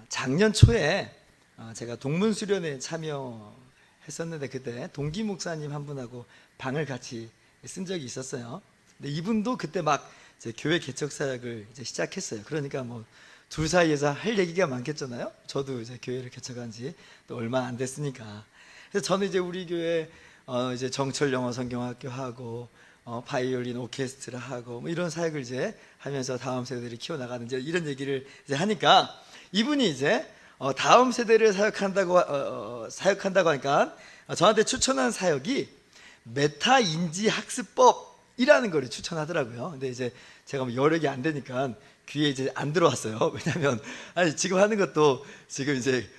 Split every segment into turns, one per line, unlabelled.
작년 초에 제가 동문수련회 참여했었는데 그때 동기 목사님 한 분하고 방을 같이 쓴 적이 있었어요. 근데 이분도 그때 막 이제 교회 개척 사역을 이제 시작했어요. 그러니까 뭐 둘 사이에서 할 얘기가 많겠잖아요. 저도 이제 교회를 개척한 지 또 얼마 안 됐으니까. 그래서 저는 이제 우리 교회 이제 정철 영어 성경학교 하고 바이올린 오케스트라 하고 뭐 이런 사역을 이제 하면서 다음 세대들을 키워나가는 이제 이런 얘기를 이제 하니까 이분이 이제 다음 세대를 사역한다고 하니까 저한테 추천한 사역이 메타 인지 학습법이라는 거를 추천하더라고요. 근데 이제 제가 뭐 여력이 안 되니까 귀에 이제 안 들어왔어요. 왜냐하면 아니 지금 하는 것도 지금 이제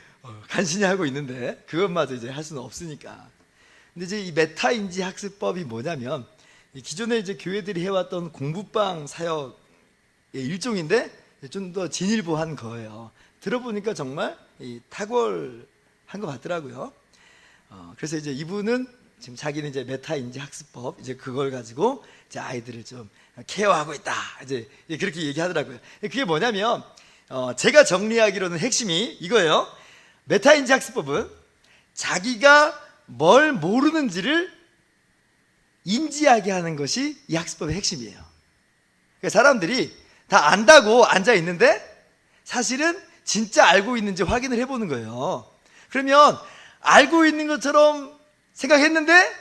간신히 하고 있는데 그것마저 이제 할 수는 없으니까. 근데 이제 이 메타 인지 학습법이 뭐냐면 기존에 이제 교회들이 해왔던 공부방 사역의 일종인데 좀 더 진일보한 거예요. 들어보니까 정말 탁월한 것 같더라고요. 그래서 이제 이분은 지금 자기는 이제 메타 인지 학습법 이제 그걸 가지고 이제 아이들을 좀 케어하고 있다. 이제 그렇게 얘기하더라고요. 그게 뭐냐면 제가 정리하기로는 핵심이 이거예요. 메타 인지 학습법은 자기가 뭘 모르는지를 인지하게 하는 것이 이 학습법의 핵심이에요. 그러니까 사람들이 다 안다고 앉아 있는데 사실은 진짜 알고 있는지 확인을 해보는 거예요. 그러면 알고 있는 것처럼 생각했는데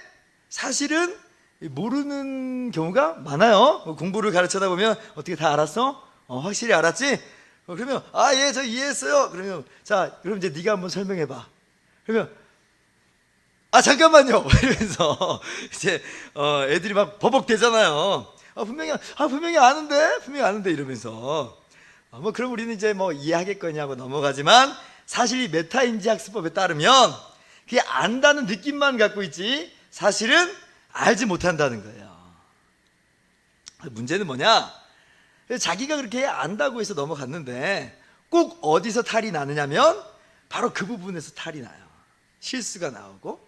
사실은 모르는 경우가 많아요. 공부를 가르쳐다 보면 어떻게 다 알았어? 확실히 알았지? 그러면 예, 저 이해했어요. 그러면 자, 그럼 이제 네가 한번 설명해봐. 그러면 잠깐만요. 이러면서 이제 애들이 막 버벅대잖아요. 분명히 아는데 이러면서 뭐 그럼 우리는 이제 뭐 이해하겠거냐고 넘어가지만 사실 이 메타인지 학습법에 따르면 그게 안다는 느낌만 갖고 있지 사실은 알지 못한다는 거예요. 문제는 뭐냐? 자기가 그렇게 안다고 해서 넘어갔는데 꼭 어디서 탈이 나느냐면 바로 그 부분에서 탈이 나요. 실수가 나오고.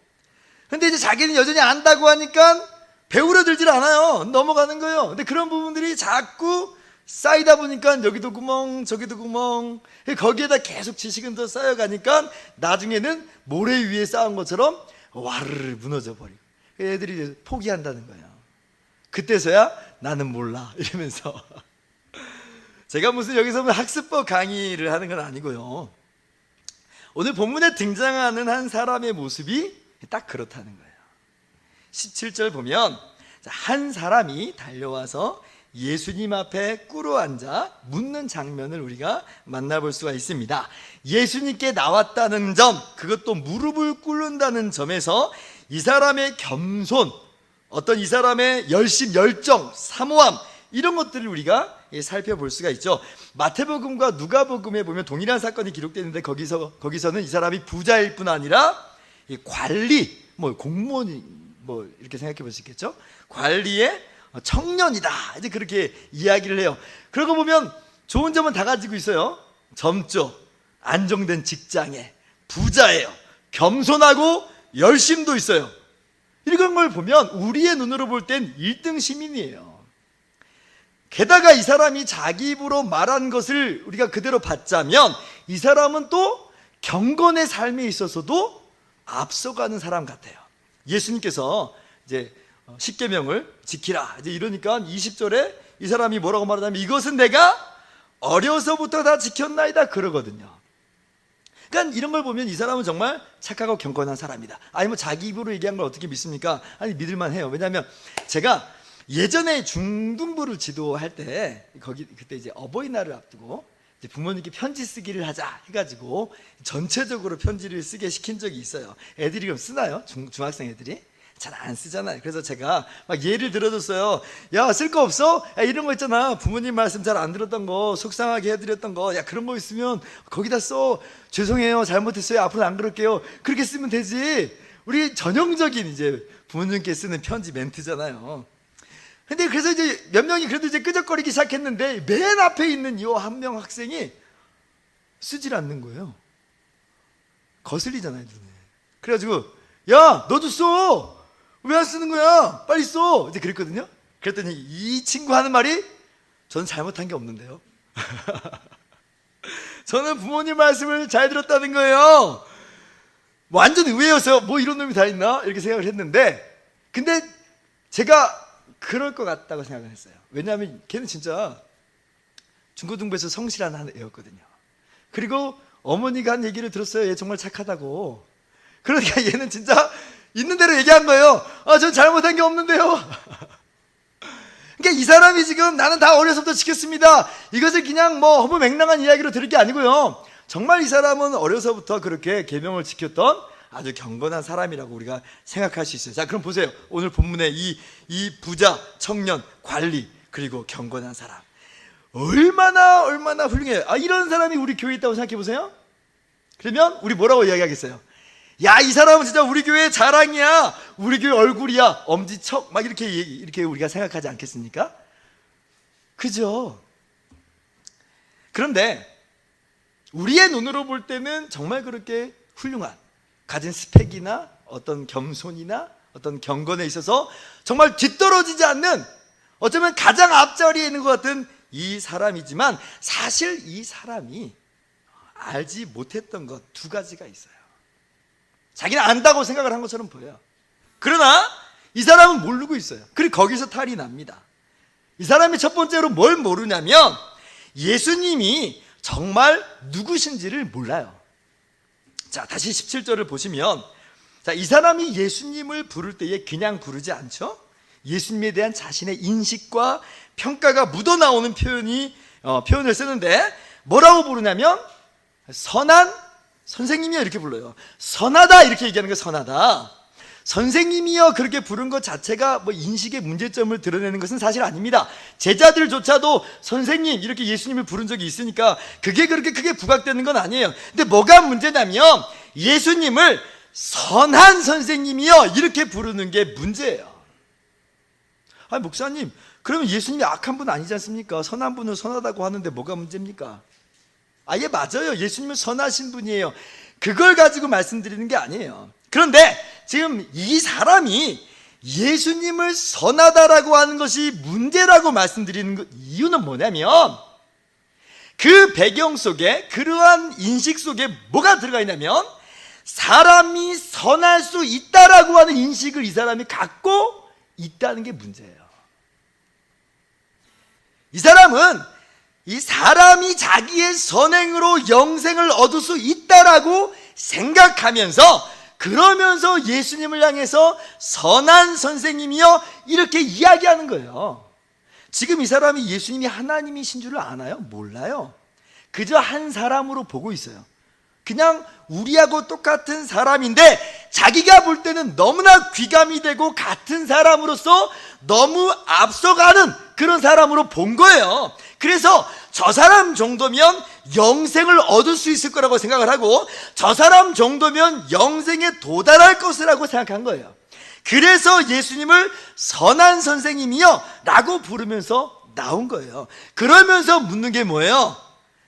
근데 이제 자기는 여전히 안다고 하니까 배우려 들질 않아요. 넘어가는 거예요. 근데 그런 부분들이 자꾸 쌓이다 보니까 여기도 구멍 저기도 구멍, 거기에다 계속 지식은 더 쌓여가니까 나중에는 모래 위에 쌓은 것처럼 와르르 무너져 버리고 애들이 이제 포기한다는 거예요. 그때서야 나는 몰라 이러면서 제가 무슨 여기서 학습법 강의를 하는 건 아니고요. 오늘 본문에 등장하는 한 사람의 모습이 딱 그렇다는 거예요. 17절 보면 한 사람이 달려와서 예수님 앞에 꿇어 앉아 묻는 장면을 우리가 만나볼 수가 있습니다. 예수님께 나왔다는 점, 그것도 무릎을 꿇는다는 점에서 이 사람의 겸손, 어떤 이 사람의 열심, 열정, 사모함 이런 것들을 우리가 살펴볼 수가 있죠. 마태복음과 누가복음에 보면 동일한 사건이 기록되는데 거기서는 이 사람이 부자일 뿐 아니라 관리, 공무원 이렇게 생각해 볼 수 있겠죠. 관리의 청년이다 이제 그렇게 이야기를 해요. 그러고 보면 좋은 점은 다 가지고 있어요. 젊죠, 안정된 직장에, 부자예요, 겸손하고 열심도 있어요. 이런 걸 보면 우리의 눈으로 볼 땐 1등 시민이에요. 게다가 이 사람이 자기 입으로 말한 것을 우리가 그대로 받자면 이 사람은 또 경건의 삶에 있어서도 앞서가는 사람 같아요. 예수님께서 이제 십계명을 지키라 이제 이러니까 20절에 이 사람이 뭐라고 말하냐면 이것은 내가 어려서부터 다 지켰나이다 그러거든요. 그러니까 이런 걸 보면 이 사람은 정말 착하고 경건한 사람이다. 아니 뭐 자기 입으로 얘기한 걸 어떻게 믿습니까? 아니 믿을만 해요. 왜냐하면 제가 예전에 중등부를 지도할 때 그때 이제 어버이날을 앞두고 이제 부모님께 편지 쓰기를 하자 해가지고 전체적으로 편지를 쓰게 시킨 적이 있어요. 애들이 그럼 쓰나요? 중학생 애들이? 잘 안 쓰잖아요. 그래서 제가 막 예를 들어줬어요. 야, 쓸 거 없어? 야, 이런 거 있잖아. 부모님 말씀 잘 안 들었던 거, 속상하게 해드렸던 거, 야, 그런 거 있으면 거기다 써. 죄송해요, 잘못했어요, 앞으로 안 그럴게요. 그렇게 쓰면 되지. 우리 전형적인 이제 부모님께 쓰는 편지 멘트잖아요. 근데 그래서 이제 몇 명이 그래도 이제 끄적거리기 시작했는데 맨 앞에 있는 이 한 명 학생이 쓰질 않는 거예요. 거슬리잖아요, 눈에. 그래가지고 야, 너도 써. 왜 안 쓰는 거야? 빨리 써. 이제 그랬거든요. 그랬더니 이 친구 하는 말이 저는 잘못한 게 없는데요. 저는 부모님 말씀을 잘 들었다는 거예요. 완전 의외여서 뭐 이런 놈이 다 있나? 이렇게 생각을 했는데, 근데 제가 그럴 것 같다고 생각을 했어요. 왜냐하면 걔는 진짜 중고등부에서 성실한 애였거든요. 그리고 어머니가 한 얘기를 들었어요. 얘 정말 착하다고. 그러니까 얘는 진짜 있는 대로 얘기한 거예요. 전 잘못한 게 없는데요. 그러니까 이 사람이 지금 나는 다 어려서부터 지켰습니다, 이것을 그냥 뭐 허무맹랑한 이야기로 들을 게 아니고요. 정말 이 사람은 어려서부터 그렇게 계명을 지켰던 아주 경건한 사람이라고 우리가 생각할 수 있어요. 자, 그럼 보세요. 오늘 본문에 이 부자, 청년, 관리, 그리고 경건한 사람, 얼마나 훌륭해요. 이런 사람이 우리 교회에 있다고 생각해 보세요. 그러면 우리 뭐라고 이야기하겠어요? 야, 이 사람은 진짜 우리 교회 자랑이야, 우리 교회 얼굴이야, 엄지척, 막 이렇게 우리가 생각하지 않겠습니까? 그죠? 그런데 우리의 눈으로 볼 때는 정말 그렇게 훌륭한, 가진 스펙이나 어떤 겸손이나 어떤 경건에 있어서 정말 뒤떨어지지 않는, 어쩌면 가장 앞자리에 있는 것 같은 이 사람이지만, 사실 이 사람이 알지 못했던 것 두 가지가 있어요. 자기는 안다고 생각을 한 것처럼 보여요. 그러나 이 사람은 모르고 있어요. 그리고 거기서 탈이 납니다. 이 사람이 첫 번째로 뭘 모르냐면, 예수님이 정말 누구신지를 몰라요. 자, 다시 17절을 보시면, 자, 이 사람이 예수님을 부를 때에 그냥 부르지 않죠? 예수님에 대한 자신의 인식과 평가가 묻어나오는 표현을 쓰는데, 뭐라고 부르냐면 선한 선생님이여 이렇게 불러요. 선하다 이렇게 얘기하는 게 선하다. 선생님이여 그렇게 부른 것 자체가 뭐 인식의 문제점을 드러내는 것은 사실 아닙니다. 제자들조차도 선생님 이렇게 예수님을 부른 적이 있으니까 그게 그렇게 크게 부각되는 건 아니에요. 근데 뭐가 문제냐면, 예수님을 선한 선생님이여 이렇게 부르는 게 문제예요. 목사님, 그러면 예수님이 악한 분 아니지 않습니까? 선한 분을 선하다고 하는데 뭐가 문제입니까? 예, 맞아요. 예수님은 선하신 분이에요. 그걸 가지고 말씀드리는 게 아니에요. 그런데 지금 이 사람이 예수님을 선하다라고 하는 것이 문제라고 말씀드리는 이유는 뭐냐면, 그 배경 속에, 그러한 인식 속에 뭐가 들어가 있냐면, 사람이 선할 수 있다라고 하는 인식을 이 사람이 갖고 있다는 게 문제예요. 이 사람은 이 사람이 자기의 선행으로 영생을 얻을 수 있다라고 생각하면서, 그러면서 예수님을 향해서 선한 선생님이여 이렇게 이야기하는 거예요. 지금 이 사람이 예수님이 하나님이신 줄을 아나요? 몰라요. 그저 한 사람으로 보고 있어요. 그냥 우리하고 똑같은 사람인데, 자기가 볼 때는 너무나 귀감이 되고 같은 사람으로서 너무 앞서가는 그런 사람으로 본 거예요. 그래서 저 사람 정도면 영생을 얻을 수 있을 거라고 생각을 하고, 저 사람 정도면 영생에 도달할 것이라고 생각한 거예요. 그래서 예수님을 선한 선생님이여 라고 부르면서 나온 거예요. 그러면서 묻는 게 뭐예요?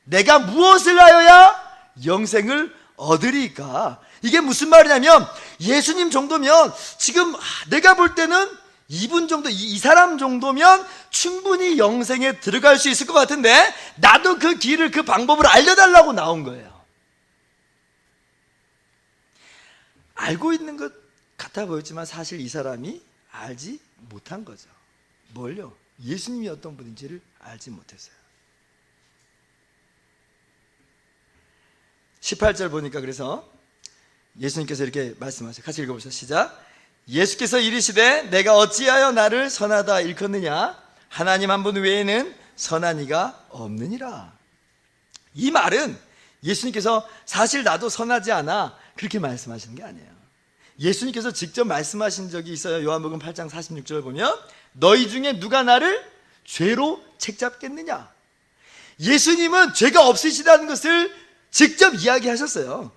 내가 무엇을 하여야 영생을 얻으리까? 이게 무슨 말이냐면, 예수님 정도면 지금 내가 볼 때는 이분 정도, 이 사람 정도면 충분히 영생에 들어갈 수 있을 것 같은데, 나도 그 길을, 그 방법을 알려달라고 나온 거예요. 알고 있는 것 같아 보였지만 사실 이 사람이 알지 못한 거죠. 뭘요? 예수님이 어떤 분인지를 알지 못했어요. 18절 보니까, 그래서 예수님께서 이렇게 말씀하세요. 같이 읽어보시죠. 시작. 예수께서 이르시되 내가 어찌하여 나를 선하다 일컫느냐? 하나님 한 분 외에는 선한 이가 없느니라. 이 말은 예수님께서 사실 나도 선하지 않아 그렇게 말씀하시는 게 아니에요. 예수님께서 직접 말씀하신 적이 있어요. 요한복음 8장 46절 보면, 너희 중에 누가 나를 죄로 책잡겠느냐? 예수님은 죄가 없으시다는 것을 직접 이야기하셨어요.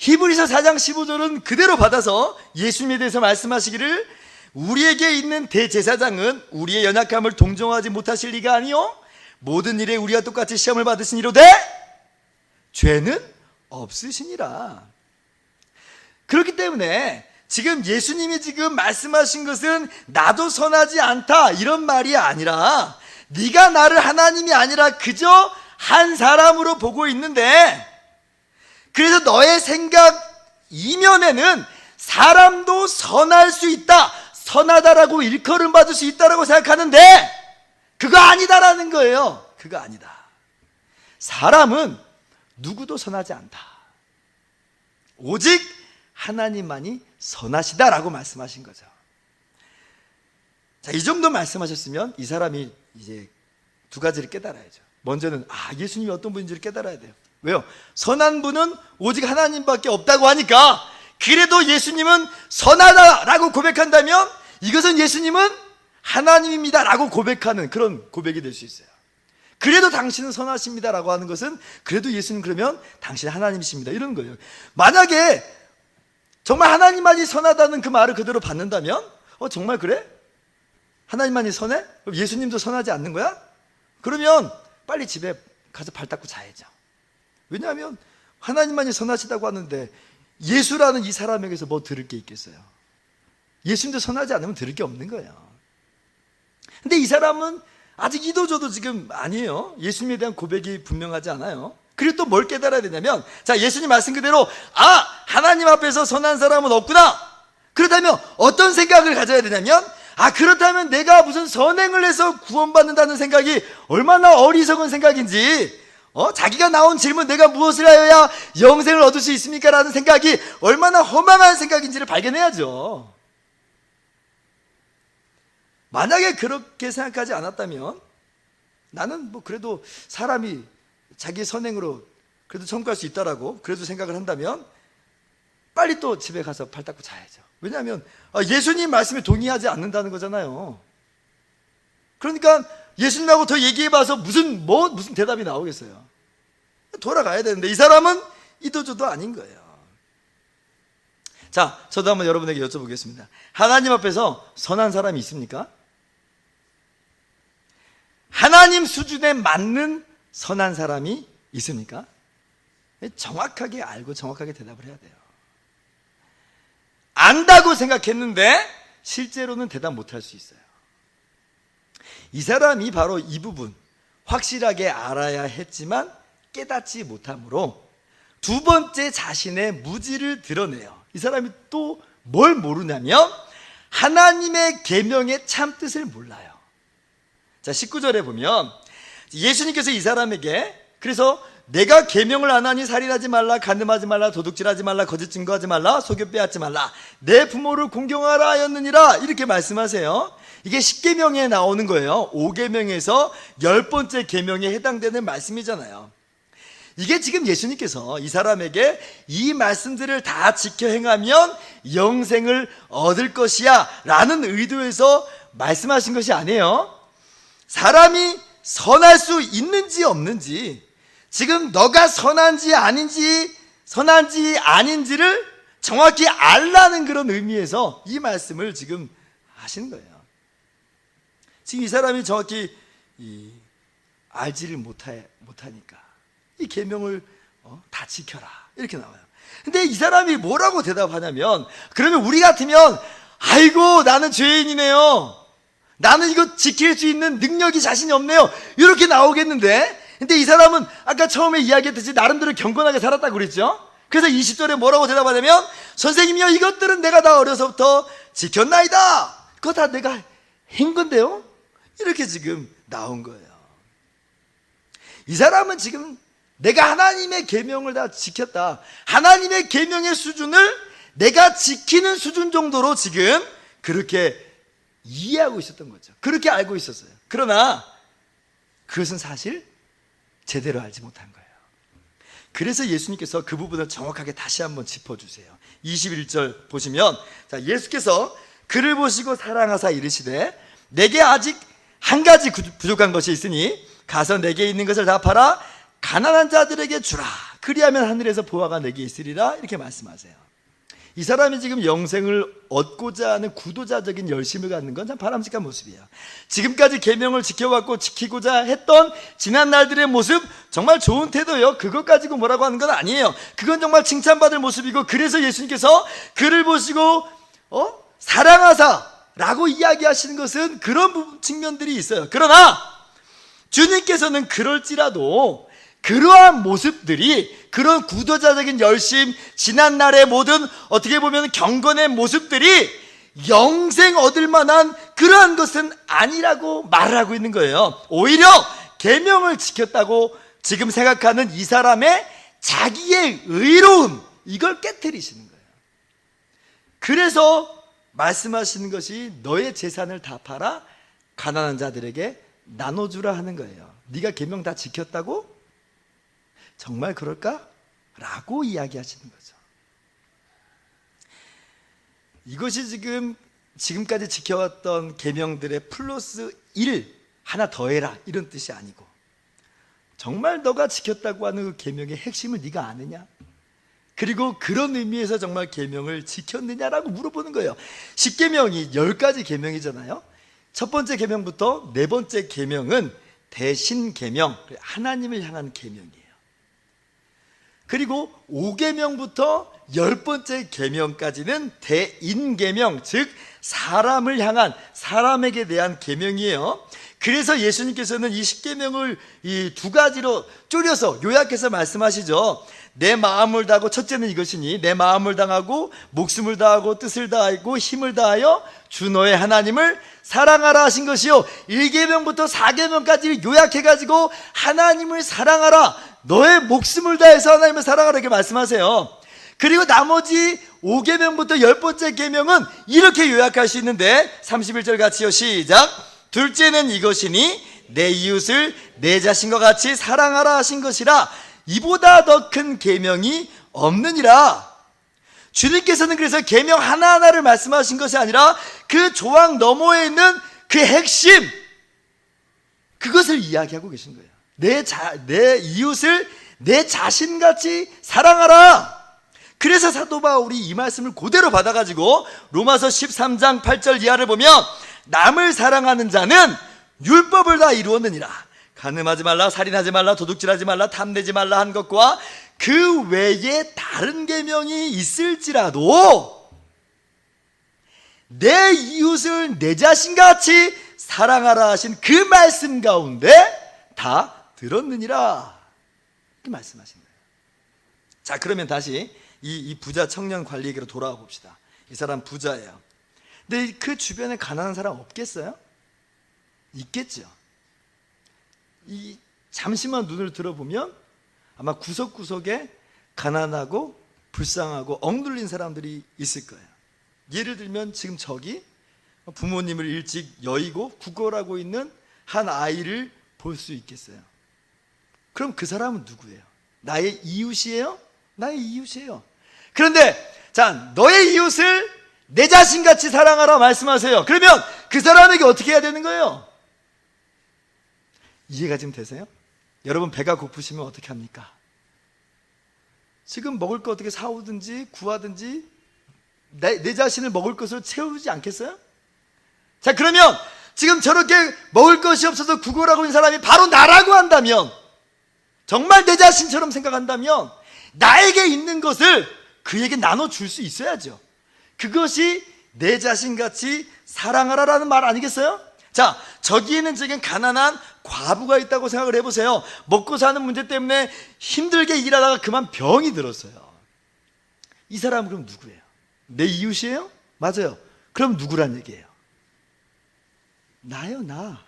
히브리서 4장 15절은 그대로 받아서 예수님에 대해서 말씀하시기를, 우리에게 있는 대제사장은 우리의 연약함을 동정하지 못하실 리가 아니요 모든 일에 우리와 똑같이 시험을 받으시니로되 죄는 없으시니라. 그렇기 때문에 지금 예수님이 지금 말씀하신 것은 나도 선하지 않다 이런 말이 아니라, 네가 나를 하나님이 아니라 그저 한 사람으로 보고 있는데, 그래서 너의 생각 이면에는 사람도 선할 수 있다, 선하다라고 일컬음 받을 수 있다라고 생각하는데 그거 아니다라는 거예요. 그거 아니다. 사람은 누구도 선하지 않다. 오직 하나님만이 선하시다라고 말씀하신 거죠. 자, 이 정도 말씀하셨으면 이 사람이 이제 두 가지를 깨달아야죠. 먼저는 예수님이 어떤 분인지를 깨달아야 돼요. 왜요? 선한 분은 오직 하나님밖에 없다고 하니까, 그래도 예수님은 선하다라고 고백한다면 이것은 예수님은 하나님입니다라고 고백하는 그런 고백이 될 수 있어요. 그래도 당신은 선하십니다라고 하는 것은 그래도 예수님 그러면 당신은 하나님이십니다 이런 거예요. 만약에 정말 하나님만이 선하다는 그 말을 그대로 받는다면 정말 그래? 하나님만이 선해? 그럼 예수님도 선하지 않는 거야? 그러면 빨리 집에 가서 발 닦고 자야죠. 왜냐하면 하나님만이 선하시다고 하는데 예수라는 이 사람에게서 뭐 들을 게 있겠어요? 예수님도 선하지 않으면 들을 게 없는 거예요. 근데 이 사람은 아직 이도저도 지금 아니에요. 예수님에 대한 고백이 분명하지 않아요. 그리고 또 뭘 깨달아야 되냐면, 자, 예수님 말씀 그대로 하나님 앞에서 선한 사람은 없구나. 그렇다면 어떤 생각을 가져야 되냐면, 그렇다면 내가 무슨 선행을 해서 구원받는다는 생각이 얼마나 어리석은 생각인지, 자기가 나온 질문, 내가 무엇을 하여야 영생을 얻을 수 있습니까? 라는 생각이 얼마나 허망한 생각인지를 발견해야죠. 만약에 그렇게 생각하지 않았다면, 나는 그래도 사람이 자기 선행으로 그래도 천국할 수 있다라고 그래도 생각을 한다면 빨리 또 집에 가서 발 닦고 자야죠. 왜냐하면 예수님 말씀에 동의하지 않는다는 거잖아요. 그러니까 예수님하고 더 얘기해봐서 무슨 대답이 나오겠어요. 돌아가야 되는데 이 사람은 이도저도 아닌 거예요. 자, 저도 한번 여러분에게 여쭤보겠습니다. 하나님 앞에서 선한 사람이 있습니까? 하나님 수준에 맞는 선한 사람이 있습니까? 정확하게 알고 정확하게 대답을 해야 돼요. 안다고 생각했는데 실제로는 대답 못할 수 있어요. 이 사람이 바로 이 부분 확실하게 알아야 했지만 깨닫지 못함으로 두 번째 자신의 무지를 드러내요. 이 사람이 또 뭘 모르냐면 하나님의 계명의 참뜻을 몰라요. 자, 19절에 보면 예수님께서 이 사람에게, 그래서 내가 계명을 안 하니 살인하지 말라, 간음하지 말라, 도둑질하지 말라, 거짓 증거하지 말라, 속여 빼앗지 말라, 내 부모를 공경하라 하였느니라, 이렇게 말씀하세요. 이게 10계명에 나오는 거예요. 5계명에서 10번째 계명에 해당되는 말씀이잖아요. 이게 지금 예수님께서 이 사람에게 이 말씀들을 다 지켜 행하면 영생을 얻을 것이야 라는 의도에서 말씀하신 것이 아니에요. 사람이 선할 수 있는지 없는지, 지금 너가 선한지 아닌지를 정확히 알라는 그런 의미에서 이 말씀을 지금 하시는 거예요. 지금 이 사람이 정확히 알지를 못하니까 이 계명을 다 지켜라 이렇게 나와요. 근데 이 사람이 뭐라고 대답하냐면, 그러면 우리 같으면 아이고 나는 죄인이네요, 나는 이거 지킬 수 있는 능력이 자신이 없네요, 이렇게 나오겠는데, 근데 이 사람은 아까 처음에 이야기했듯이 나름대로 경건하게 살았다고 그랬죠. 그래서 20절에 뭐라고 대답하냐면, 선생님이요 이것들은 내가 다 어려서부터 지켰나이다, 그거 다 내가 한 건데요, 이렇게 지금 나온 거예요. 이 사람은 지금 내가 하나님의 계명을 다 지켰다, 하나님의 계명의 수준을 내가 지키는 수준 정도로 지금 그렇게 이해하고 있었던 거죠. 그렇게 알고 있었어요. 그러나 그것은 사실 제대로 알지 못한 거예요. 그래서 예수님께서 그 부분을 정확하게 다시 한번 짚어주세요. 21절 보시면, 자, 예수께서 그를 보시고 사랑하사 이르시되 내게 아직 한 가지 부족한 것이 있으니 가서 내게 있는 것을 다 팔아 가난한 자들에게 주라, 그리하면 하늘에서 보화가 내게 있으리라, 이렇게 말씀하세요. 이 사람이 지금 영생을 얻고자 하는 구도자적인 열심을 갖는 건 참 바람직한 모습이에요. 지금까지 계명을 지켜왔고 지키고자 했던 지난 날들의 모습, 정말 좋은 태도예요. 그것 가지고 뭐라고 하는 건 아니에요. 그건 정말 칭찬받을 모습이고, 그래서 예수님께서 그를 보시고 사랑하사 라고 이야기하시는 것은 그런 측면들이 있어요. 그러나 주님께서는 그럴지라도 그러한 모습들이, 그런 구도자적인 열심, 지난날의 모든 어떻게 보면 경건의 모습들이 영생 얻을 만한 그러한 것은 아니라고 말하고 있는 거예요. 오히려 계명을 지켰다고 지금 생각하는 이 사람의 자기의 의로움, 이걸 깨트리시는 거예요. 그래서 말씀하시는 것이 너의 재산을 다 팔아 가난한 자들에게 나눠주라 하는 거예요. 네가 계명 다 지켰다고? 정말 그럴까? 라고 이야기하시는 거죠. 이것이 지금까지 지켜왔던 계명들의 플러스 1 하나 더해라 이런 뜻이 아니고, 정말 너가 지켰다고 하는 그 계명의 핵심을 네가 아느냐? 그리고 그런 의미에서 정말 계명을 지켰느냐라고 물어보는 거예요. 10계명이 10가지 계명이잖아요. 첫 번째 계명부터 네 번째 계명은 대신 계명, 하나님을 향한 계명이에요. 그리고 5계명부터 10번째 계명까지는 대인계명, 즉 사람을 향한, 사람에게 대한 계명이에요. 그래서 예수님께서는 이 10계명을 이 두 가지로 줄여서 요약해서 말씀하시죠. 내 마음을 다하고, 첫째는 이것이니 내 마음을 다하고 목숨을 다하고 뜻을 다하고 힘을 다하여 주 너의 하나님을 사랑하라 하신 것이요, 1계명부터 4계명까지 요약해가지고 하나님을 사랑하라, 너의 목숨을 다해서 하나님을 사랑하라 이렇게 말씀하세요. 그리고 나머지 5계명부터 10번째 계명은 이렇게 요약할 수 있는데, 31절 같이요, 시작. 둘째는 이것이니 내 이웃을 내 자신과 같이 사랑하라 하신 것이라, 이보다 더 큰 계명이 없느니라. 주님께서는 그래서 계명 하나하나를 말씀하신 것이 아니라 그 조항 너머에 있는 그 핵심, 그것을 이야기하고 계신 거예요. 내 이웃을 내 자신같이 사랑하라. 그래서 사도 바울이 이 말씀을 그대로 받아가지고 로마서 13장 8절 이하를 보면, 남을 사랑하는 자는 율법을 다 이루었느니라. 간음하지 말라, 살인하지 말라, 도둑질하지 말라, 탐내지 말라 한 것과 그 외에 다른 계명이 있을지라도 내 이웃을 내 자신같이 사랑하라 하신 그 말씀 가운데 다 들었느니라, 이렇게 말씀하신 거예요. 자, 그러면 다시 이 부자 청년 관리에게로 돌아와 봅시다. 이 사람 부자예요. 근데 그 주변에 가난한 사람 없겠어요? 있겠죠. 잠시만 눈을 들어보면 아마 구석구석에 가난하고 불쌍하고 억눌린 사람들이 있을 거예요. 예를 들면 지금 저기 부모님을 일찍 여의고 구걸하고 있는 한 아이를 볼 수 있겠어요. 그럼 그 사람은 누구예요? 나의 이웃이에요? 나의 이웃이에요. 그런데 자, 너의 이웃을 내 자신같이 사랑하라 말씀하세요. 그러면 그 사람에게 어떻게 해야 되는 거예요? 이해가 지금 되세요? 여러분, 배가 고프시면 어떻게 합니까? 지금 먹을 거 어떻게 사오든지 구하든지 내 자신을 먹을 것으로 채우지 않겠어요? 자, 그러면 지금 저렇게 먹을 것이 없어서 구걸하고 있는 사람이 바로 나라고 한다면, 정말 내 자신처럼 생각한다면 나에게 있는 것을 그에게 나눠줄 수 있어야죠. 그것이 내 자신같이 사랑하라라는 말 아니겠어요? 자, 저기에는 지금 가난한 과부가 있다고 생각을 해보세요. 먹고 사는 문제 때문에 힘들게 일하다가 그만 병이 들었어요. 이 사람은 그럼 누구예요? 내 이웃이에요? 맞아요. 그럼 누구란 얘기예요? 나요, 나.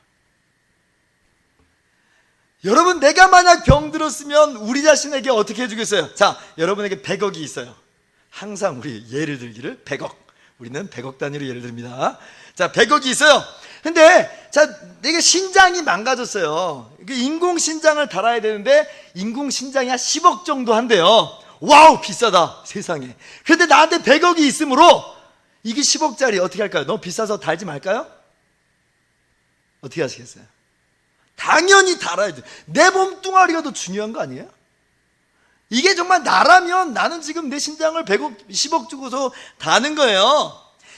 여러분, 내가 만약 병 들었으면 우리 자신에게 어떻게 해주겠어요? 자, 여러분에게 100억이 있어요. 항상 우리 예를 들기를 100억. 우리는 100억 단위로 예를 듭니다. 자, 100억이 있어요. 근데 자, 내가 신장이 망가졌어요. 인공신장을 달아야 되는데 인공신장이 한 10억 정도 한대요. 와우, 비싸다, 세상에. 그런데 나한테 100억이 있으므로 이게 10억짜리 어떻게 할까요? 너무 비싸서 달지 말까요? 어떻게 하시겠어요? 당연히 달아야 돼. 내 몸뚱아리가 더 중요한 거 아니에요? 이게 정말 나라면 나는 지금 내 신장을 100억, 10억 주고서 다는 거예요.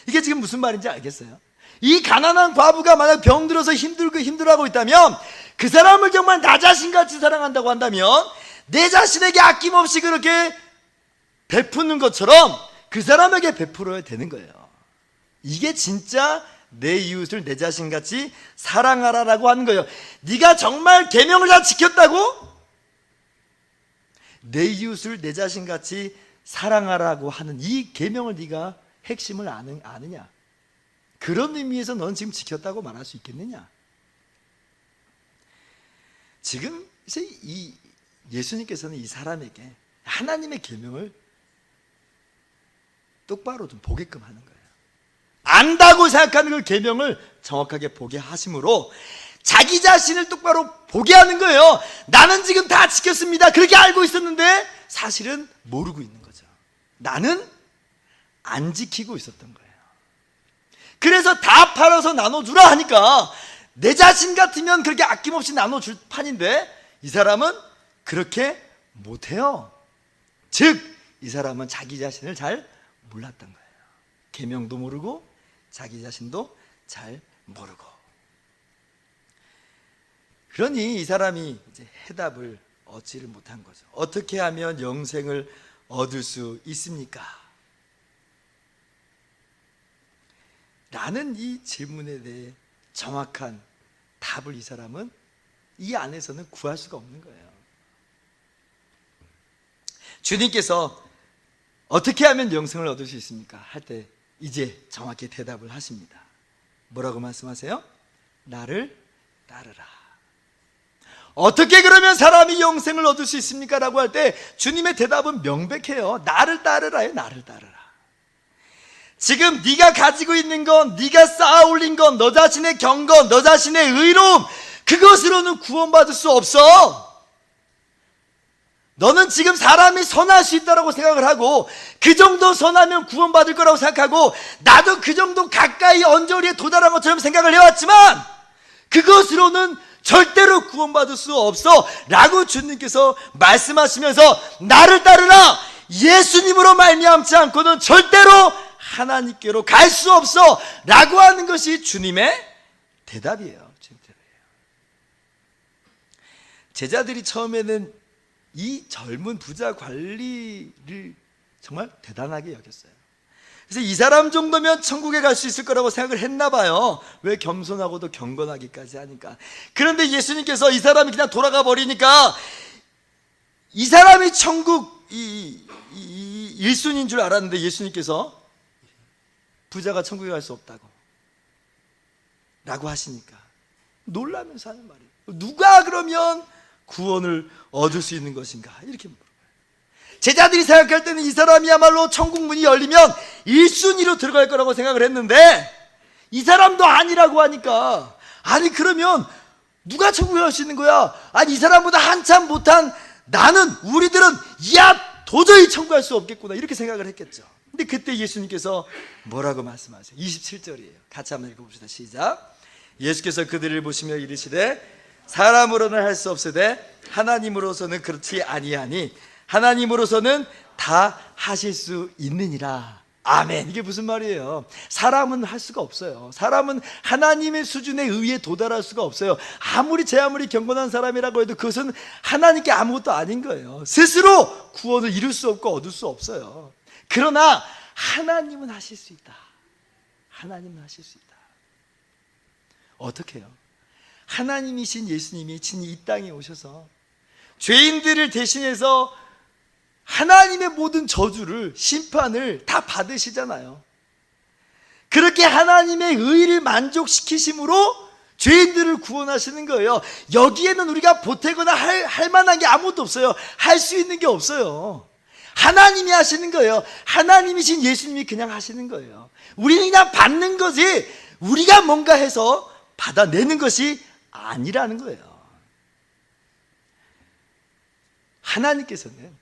이게 지금 무슨 말인지 알겠어요? 이 가난한 과부가 만약 병들어서 힘들어하고 있다면, 그 사람을 정말 나 자신같이 사랑한다고 한다면 내 자신에게 아낌없이 그렇게 베푸는 것처럼 그 사람에게 베풀어야 되는 거예요. 이게 진짜 내 이웃을 내 자신같이 사랑하라라고 하는 거예요. 네가 정말 계명을 다 지켰다고? 내 이웃을 내 자신같이 사랑하라고 하는 이 계명을 네가 핵심을 아느냐? 그런 의미에서 넌 지금 지켰다고 말할 수 있겠느냐? 지금 이제 이 예수님께서는 이 사람에게 하나님의 계명을 똑바로 좀 보게끔 하는 거예요. 안다고 생각하는 그 계명을 정확하게 보게 하심으로 자기 자신을 똑바로 보게 하는 거예요. 나는 지금 다 지켰습니다. 그렇게 알고 있었는데 사실은 모르고 있는 거죠. 나는 안 지키고 있었던 거예요. 그래서 다 팔아서 나눠주라 하니까 내 자신 같으면 그렇게 아낌없이 나눠줄 판인데 이 사람은 그렇게 못해요. 즉, 이 사람은 자기 자신을 잘 몰랐던 거예요. 계명도 모르고 자기 자신도 잘 모르고. 그러니 이 사람이 이제 해답을 얻지를 못한 거죠. 어떻게 하면 영생을 얻을 수 있습니까? 라는 이 질문에 대해 정확한 답을 이 사람은 이 안에서는 구할 수가 없는 거예요. 주님께서 어떻게 하면 영생을 얻을 수 있습니까? 할 때 이제 정확히 대답을 하십니다. 뭐라고 말씀하세요? 나를 따르라. 어떻게 그러면 사람이 영생을 얻을 수 있습니까? 라고 할 때 주님의 대답은 명백해요. 나를 따르라요. 나를 따르라. 지금 네가 가지고 있는 건, 네가 쌓아 올린 건, 너 자신의 경건, 너 자신의 의로움, 그것으로는 구원받을 수 없어. 너는 지금 사람이 선할 수 있다고 생각을 하고 그 정도 선하면 구원받을 거라고 생각하고 나도 그 정도 가까이 언저리에 도달한 것처럼 생각을 해왔지만 그것으로는 절대로 구원받을 수 없어 라고 주님께서 말씀하시면서 나를 따르라, 예수님으로 말미암지 않고는 절대로 하나님께로 갈 수 없어 라고 하는 것이 주님의 대답이에요. 제자들이 처음에는 이 젊은 부자 관리를 정말 대단하게 여겼어요. 그래서 이 사람 정도면 천국에 갈 수 있을 거라고 생각을 했나 봐요. 왜 겸손하고도 경건하기까지 하니까. 그런데 예수님께서 이 사람이 그냥 돌아가 버리니까 이 사람이 천국 일순인 줄 알았는데 예수님께서 부자가 천국에 갈 수 없다고 라고 하시니까 놀라면서 하는 말이에요. 누가 그러면 구원을 얻을 수 있는 것인가? 이렇게 물어봐요. 제자들이 생각할 때는 이 사람이야말로 천국 문이 열리면 1순위로 들어갈 거라고 생각을 했는데 이 사람도 아니라고 하니까 아니 그러면 누가 천국에 갈 수 있는 거야? 아니 이 사람보다 한참 못한 우리들은 이야 도저히 천국에 갈 수 없겠구나 이렇게 생각을 했겠죠. 근데 그때 예수님께서 뭐라고 말씀하세요? 27절이에요. 같이 한번 읽어봅시다. 시작. 예수께서 그들을 보시며 이르시되 사람으로는 할 수 없으되 하나님으로서는 그렇지 아니하니 하나님으로서는 다 하실 수 있느니라. 아멘. 이게 무슨 말이에요? 사람은 할 수가 없어요. 사람은 하나님의 수준의 의에 도달할 수가 없어요. 제 아무리 경건한 사람이라고 해도 그것은 하나님께 아무것도 아닌 거예요. 스스로 구원을 이룰 수 없고 얻을 수 없어요. 그러나 하나님은 하실 수 있다. 하나님은 하실 수 있다. 어떻게 해요? 하나님이신 예수님이 친히 이 땅에 오셔서 죄인들을 대신해서 하나님의 모든 저주를, 심판을 다 받으시잖아요. 그렇게 하나님의 의를 만족시키심으로 죄인들을 구원하시는 거예요. 여기에는 우리가 보태거나 할 만한 게 아무것도 없어요. 할 수 있는 게 없어요. 하나님이 하시는 거예요. 하나님이신 예수님이 그냥 하시는 거예요. 우리는 그냥 받는 거지 우리가 뭔가 해서 받아내는 것이 아니라는 거예요. 하나님께서는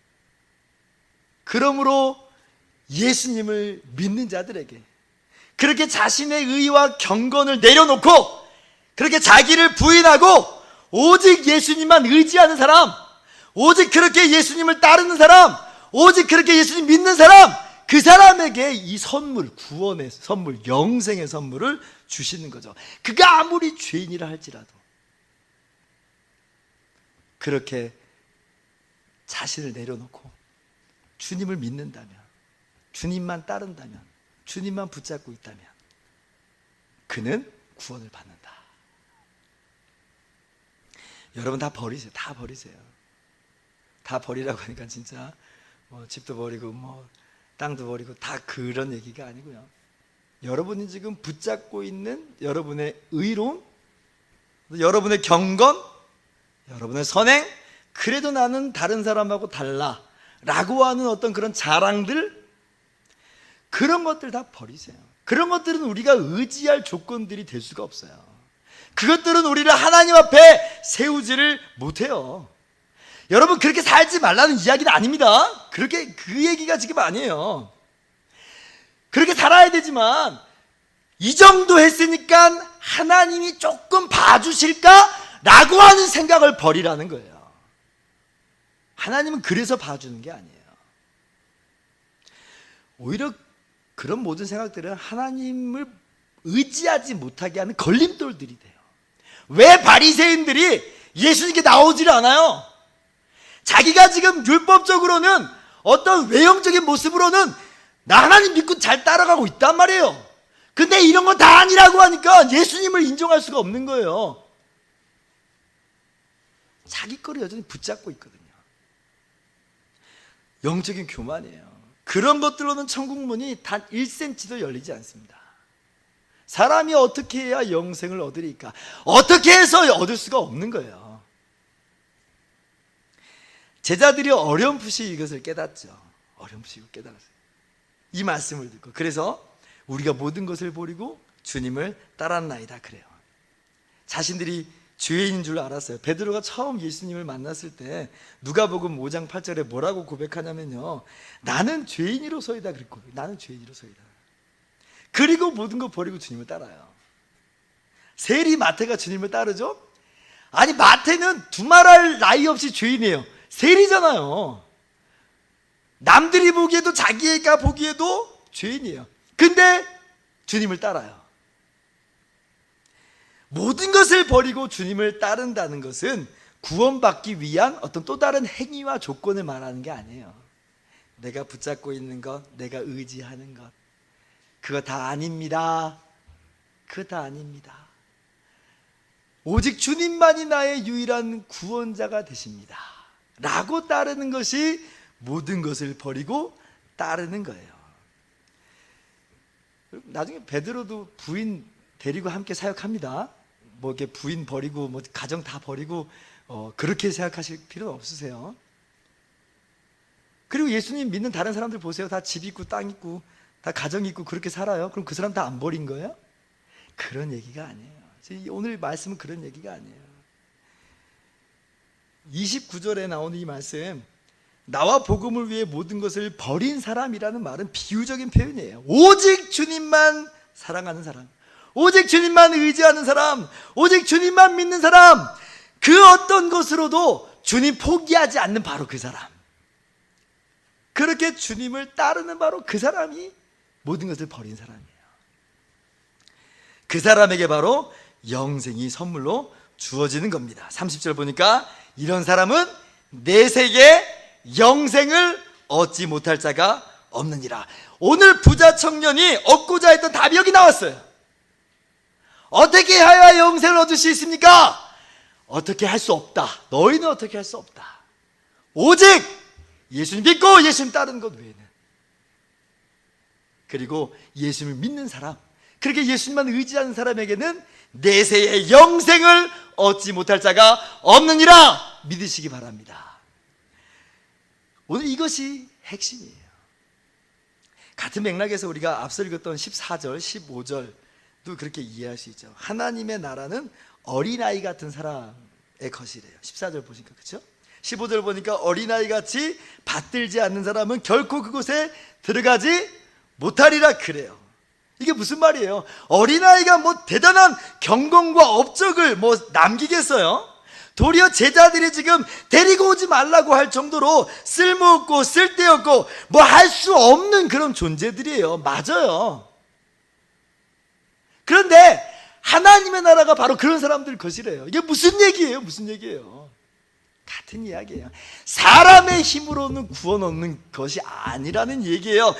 그러므로 예수님을 믿는 자들에게 그렇게 자신의 의와 경건을 내려놓고 그렇게 자기를 부인하고 오직 예수님만 의지하는 사람, 오직 그렇게 예수님을 따르는 사람, 오직 그렇게 예수님 믿는 사람, 그 사람에게 이 선물, 구원의 선물, 영생의 선물을 주시는 거죠. 그가 아무리 죄인이라 할지라도 그렇게 자신을 내려놓고 주님을 믿는다면, 주님만 따른다면, 주님만 붙잡고 있다면 그는 구원을 받는다. 여러분 다 버리세요. 다 버리세요. 다 버리라고 하니까 진짜 뭐 집도 버리고 뭐 땅도 버리고 다 그런 얘기가 아니고요. 여러분이 지금 붙잡고 있는 여러분의 의로움, 여러분의 경건, 여러분의 선행, 그래도 나는 다른 사람하고 달라 라고 하는 어떤 그런 자랑들, 그런 것들 다 버리세요. 그런 것들은 우리가 의지할 조건들이 될 수가 없어요. 그것들은 우리를 하나님 앞에 세우지를 못해요. 여러분, 그렇게 살지 말라는 이야기는 아닙니다. 그렇게 그 얘기가 지금 아니에요. 그렇게 살아야 되지만 이 정도 했으니까 하나님이 조금 봐주실까? 라고 하는 생각을 버리라는 거예요. 하나님은 그래서 봐주는 게 아니에요. 오히려 그런 모든 생각들은 하나님을 의지하지 못하게 하는 걸림돌들이 돼요. 왜 바리새인들이 예수님께 나오질 않아요? 자기가 지금 율법적으로는 어떤 외형적인 모습으로는 나 하나님 믿고 잘 따라가고 있단 말이에요. 근데 이런 거 다 아니라고 하니까 예수님을 인정할 수가 없는 거예요. 자기 거를 여전히 붙잡고 있거든요. 영적인 교만이에요. 그런 것들로는 천국문이 단 1cm도 열리지 않습니다. 사람이 어떻게 해야 영생을 얻으리까? 어떻게 해서 얻을 수가 없는 거예요. 제자들이 어렴풋이 이것을 깨닫죠. 어렴풋이 깨달았어요. 이 말씀을 듣고. 그래서 우리가 모든 것을 버리고 주님을 따랐나이다 그래요. 자신들이 죄인인 줄 알았어요. 베드로가 처음 예수님을 만났을 때 누가복음 5장 8절에 뭐라고 고백하냐면요, 나는 죄인이로소이다 그랬고, 나는 죄인이로소이다. 그리고 모든 거 버리고 주님을 따라요. 세리 마태가 주님을 따르죠? 아니, 마태는 두말할 나위 없이 죄인이에요. 세리잖아요. 남들이 보기에도, 자기가 보기에도 죄인이에요. 근데 주님을 따라요. 모든 것을 버리고 주님을 따른다는 것은 구원받기 위한 어떤 또 다른 행위와 조건을 말하는 게 아니에요. 내가 붙잡고 있는 것, 내가 의지하는 것, 그거 다 아닙니다. 그거 다 아닙니다. 오직 주님만이 나의 유일한 구원자가 되십니다 라고 따르는 것이 모든 것을 버리고 따르는 거예요. 나중에 베드로도 부인 데리고 함께 사역합니다. 뭐 이렇게 부인 버리고 뭐 가정 다 버리고 그렇게 생각하실 필요는 없으세요. 그리고 예수님 믿는 다른 사람들 보세요. 다 집 있고 땅 있고 다 가정 있고 그렇게 살아요. 그럼 그 사람 다 안 버린 거예요? 그런 얘기가 아니에요. 오늘 말씀은 그런 얘기가 아니에요. 29절에 나오는 이 말씀, 나와 복음을 위해 모든 것을 버린 사람이라는 말은 비유적인 표현이에요. 오직 주님만 사랑하는 사람, 오직 주님만 의지하는 사람, 오직 주님만 믿는 사람, 그 어떤 것으로도 주님 포기하지 않는 바로 그 사람, 그렇게 주님을 따르는 바로 그 사람이 모든 것을 버린 사람이에요. 그 사람에게 바로 영생이 선물로 주어지는 겁니다. 30절 보니까 이런 사람은 내세계 영생을 얻지 못할 자가 없느니라. 오늘 부자 청년이 얻고자 했던 답이 여기 나왔어요. 어떻게 해야 영생을 얻을 수 있습니까? 어떻게 할 수 없다. 너희는 어떻게 할 수 없다. 오직 예수님 믿고 예수님 따르는 것 외에는. 그리고 예수님을 믿는 사람, 그렇게 예수님만 의지하는 사람에게는 내세의 영생을 얻지 못할 자가 없느니라 믿으시기 바랍니다. 오늘 이것이 핵심이에요. 같은 맥락에서 우리가 앞서 읽었던 14절, 15절도 그렇게 이해할 수 있죠. 하나님의 나라는 어린아이 같은 사람의 것이래요. 14절 보니까 그렇죠? 15절 보니까 어린아이같이 받들지 않는 사람은 결코 그곳에 들어가지 못하리라 그래요. 이게 무슨 말이에요? 어린아이가 뭐 대단한 경건과 업적을 뭐 남기겠어요? 도리어 제자들이 지금 데리고 오지 말라고 할 정도로 쓸모없고 쓸데없고 뭐 할 수 없는 그런 존재들이에요. 맞아요. 그런데 하나님의 나라가 바로 그런 사람들 것이래요. 이게 무슨 얘기예요? 무슨 얘기예요? 같은 이야기예요. 사람의 힘으로는 구원 얻는 것이 아니라는 얘기예요.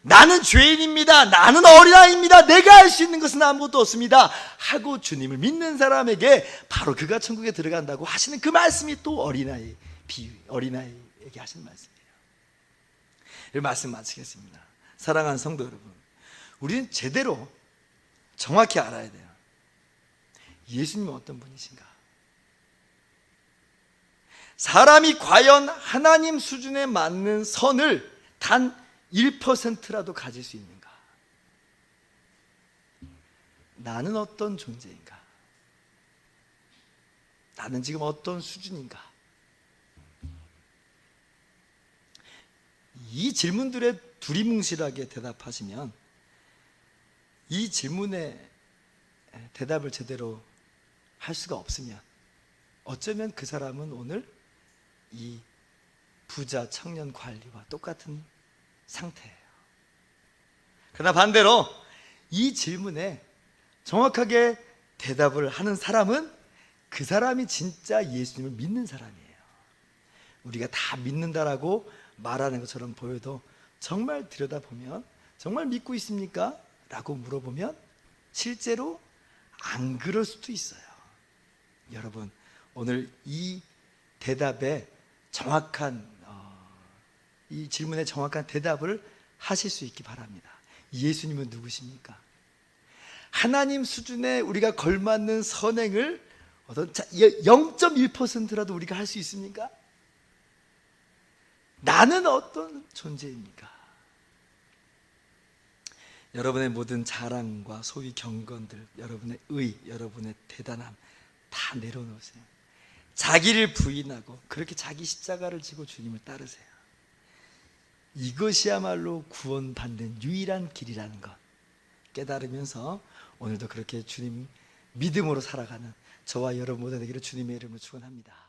나는 죄인입니다. 나는 어린아이입니다. 내가 할 수 있는 것은 아무것도 없습니다 하고 주님을 믿는 사람에게 바로 그가 천국에 들어간다고 하시는 그 말씀이 또 어린아이 비유, 어린아이의 얘기하시는 말씀이에요. 이 말씀 마치겠습니다. 사랑하는 성도 여러분, 우리는 제대로 정확히 알아야 돼요. 예수님은 어떤 분이신가? 사람이 과연 하나님 수준에 맞는 선을 단 1%라도 가질 수 있는가? 나는 어떤 존재인가? 나는 지금 어떤 수준인가? 이 질문들에 두리뭉실하게 대답하시면, 이 질문에 대답을 제대로 할 수가 없으면 어쩌면 그 사람은 오늘 이 부자 청년 관리와 똑같은 상태예요. 그러나 반대로 이 질문에 정확하게 대답을 하는 사람은 그 사람이 진짜 예수님을 믿는 사람이에요. 우리가 다 믿는다라고 말하는 것처럼 보여도 정말 들여다보면 정말 믿고 있습니까? 라고 물어보면 실제로 안 그럴 수도 있어요. 여러분, 오늘 이 대답에 정확한 이 질문에 정확한 대답을 하실 수 있기 바랍니다. 예수님은 누구십니까? 하나님 수준에 우리가 걸맞는 선행을 0.1%라도 우리가 할 수 있습니까? 나는 어떤 존재입니까? 여러분의 모든 자랑과 소위 경건들, 여러분의 의, 여러분의 대단함 다 내려놓으세요. 자기를 부인하고 그렇게 자기 십자가를 지고 주님을 따르세요. 이것이야말로 구원받는 유일한 길이라는 것 깨달으면서 오늘도 그렇게 주님 믿음으로 살아가는 저와 여러분 모두에게 주님의 이름으로 축원합니다.